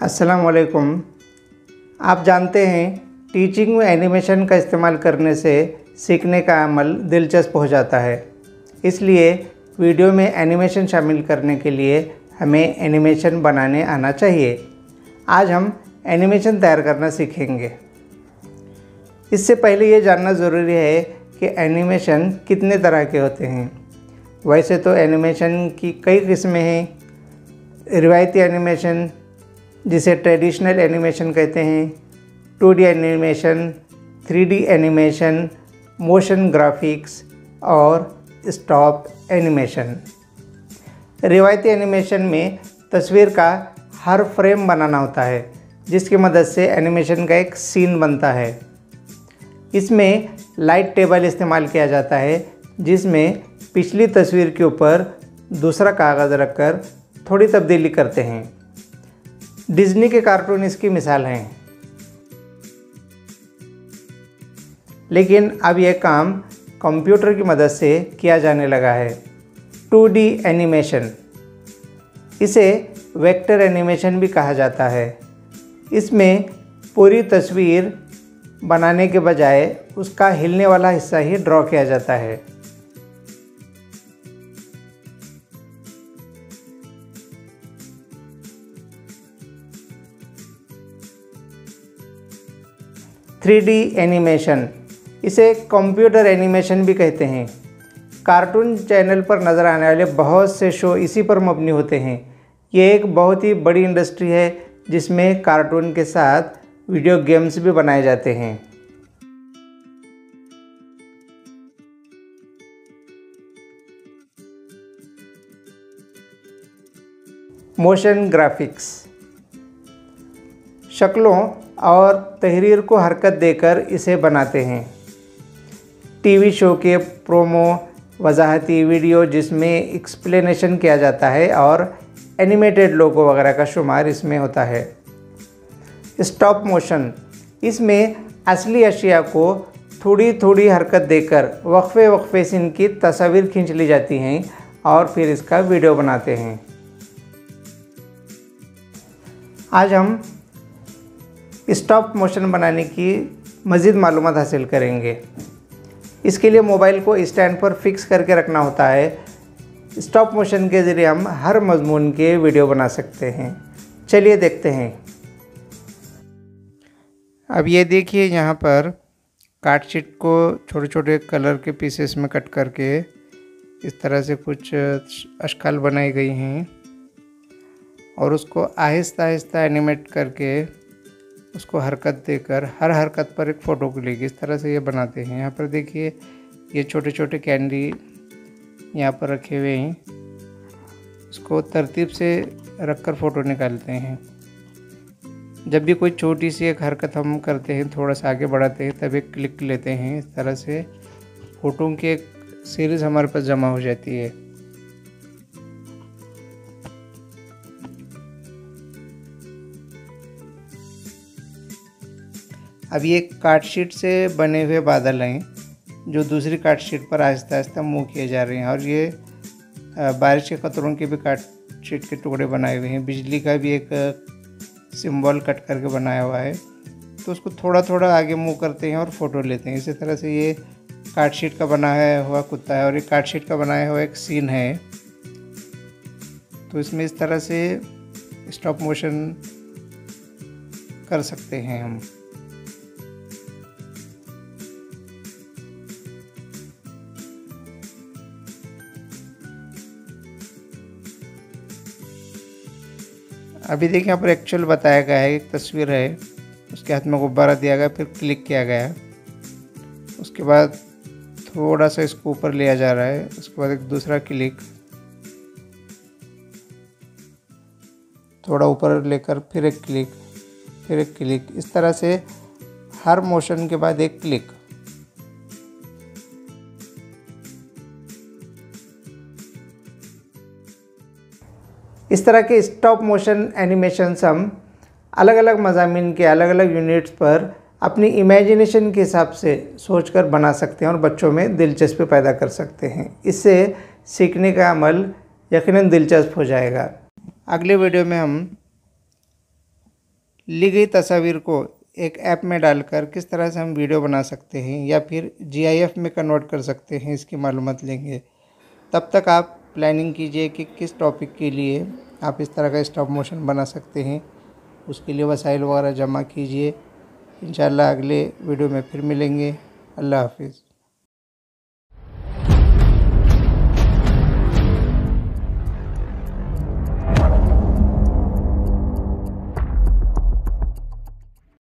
अस्सलाम वालेकुम। आप जानते हैं टीचिंग में एनिमेशन का इस्तेमाल करने से सीखने का अमल दिलचस्प हो जाता है। इसलिए वीडियो में एनिमेशन शामिल करने के लिए हमें एनिमेशन बनाने आना चाहिए। आज हम एनिमेशन तैयार करना सीखेंगे। इससे पहले ये जानना ज़रूरी है कि एनिमेशन कितने तरह के होते हैं। वैसे तो एनिमेशन की कई किस्में हैं। रिवायती एनिमेशन जिसे ट्रेडिशनल एनिमेशन कहते हैं, 2D animation, 3D animation, motion graphics और स्टॉप एनिमेशन। रिवायती एनिमेशन में तस्वीर का हर फ्रेम बनाना होता है, जिसकी मदद से एनिमेशन का एक सीन बनता है। इसमें लाइट टेबल इस्तेमाल किया जाता है, जिसमें पिछली तस्वीर के ऊपर दूसरा कागज़ रखकर थोड़ी तब्दीली करते हैं। डिज्नी के कार्टून इसकी मिसाल हैं। लेकिन अब यह काम कंप्यूटर की मदद से किया जाने लगा है। 2D एनिमेशन, इसे वेक्टर एनिमेशन भी कहा जाता है। इसमें पूरी तस्वीर बनाने के बजाय उसका हिलने वाला हिस्सा ही ड्रॉ किया जाता है। थ्री डी एनिमेशन, इसे कंप्यूटर एनिमेशन भी कहते हैं। कार्टून चैनल पर नज़र आने वाले बहुत से शो इसी पर मबनी होते हैं। ये एक बहुत ही बड़ी इंडस्ट्री है जिसमें कार्टून के साथ वीडियो गेम्स भी बनाए जाते हैं। मोशन ग्राफिक्स, शक्लों और तहरीर को हरकत देकर इसे बनाते हैं। टीवी शो के प्रोमो, वजाहती वीडियो जिसमें एक्सप्लेनेशन किया जाता है और एनिमेटेड लोगो वगैरह का शुमार इसमें होता है। स्टॉप मोशन, इसमें असली अशिया को थोड़ी थोड़ी हरकत देकर वक्फे वक्फे से इनकी तस्वीर खींच ली जाती हैं और फिर इसका वीडियो बनाते हैं। आज हम स्टॉप मोशन बनाने की मज़ीद मालूमात हासिल करेंगे। इसके लिए मोबाइल को स्टैंड पर फिक्स करके रखना होता है। स्टॉप मोशन के ज़रिए हम हर मज़मून के वीडियो बना सकते हैं। चलिए देखते हैं। अब ये देखिए, यहाँ पर कार्ड शीट को छोटे छोटे कलर के पीसेस में कट करके इस तरह से कुछ अशकाल बनाई गई हैं और उसको आहिस्ता आहिस्ता एनिमेट करके उसको हरकत देकर हर हरकत पर एक फ़ोटो क्लिक इस तरह से ये बनाते हैं। यहाँ पर देखिए, ये छोटे छोटे कैंडी यहाँ पर रखे हुए हैं। इसको तरतीब से रखकर फ़ोटो निकालते हैं। जब भी कोई छोटी सी एक हरकत हम करते हैं, थोड़ा सा आगे बढ़ाते हैं, तब एक क्लिक लेते हैं। इस तरह से फ़ोटो की एक सीरीज़ हमारे पास जमा हो जाती है। अब ये कार्ड शीट से बने हुए बादल हैं जो दूसरी कार्ड शीट पर आहिस्ता आहिस्ता मूव किए जा रहे हैं। और ये बारिश के कतरों के भी कार्ड शीट के टुकड़े बनाए हुए हैं। बिजली का भी एक सिंबल कट करके बनाया हुआ है, तो उसको थोड़ा थोड़ा आगे मूव करते हैं और फ़ोटो लेते हैं। इसी तरह से ये कार्ड शीट का बनाया हुआ कुत्ता है और ये कार्ड शीट का बनाया हुआ एक सीन है। तो इसमें इस तरह से स्टॉप मोशन कर सकते हैं हम। अभी देखिए, यहाँ पर एक्चुअल बताया गया है। एक तस्वीर है, उसके हाथ में गुब्बारा दिया गया, फिर क्लिक किया गया, उसके बाद थोड़ा सा इसको ऊपर लिया जा रहा है, उसके बाद एक दूसरा क्लिक, थोड़ा ऊपर लेकर फिर एक क्लिक, फिर एक क्लिक, इस तरह से हर मोशन के बाद एक क्लिक। इस तरह के स्टॉप मोशन एनिमेशंस हम अलग अलग मज़ामीन के अलग अलग यूनिट्स पर अपनी इमेजिनेशन के हिसाब से सोचकर बना सकते हैं और बच्चों में दिलचस्पी पैदा कर सकते हैं। इससे सीखने का अमल यकीनन दिलचस्प हो जाएगा। अगले वीडियो में हम ली गई तस्वीर को एक ऐप में डालकर किस तरह से हम वीडियो बना सकते हैं या फिर GIF में कन्वर्ट कर सकते हैं, इसकी मालूमात लेंगे। तब तक आप प्लानिंग कीजिए कि किस टॉपिक के लिए आप इस तरह का स्टॉप मोशन बना सकते हैं। उसके लिए वसाइल वगैरह जमा कीजिए। इंशाल्लाह अगले वीडियो में फिर मिलेंगे। अल्लाह हाफिज़।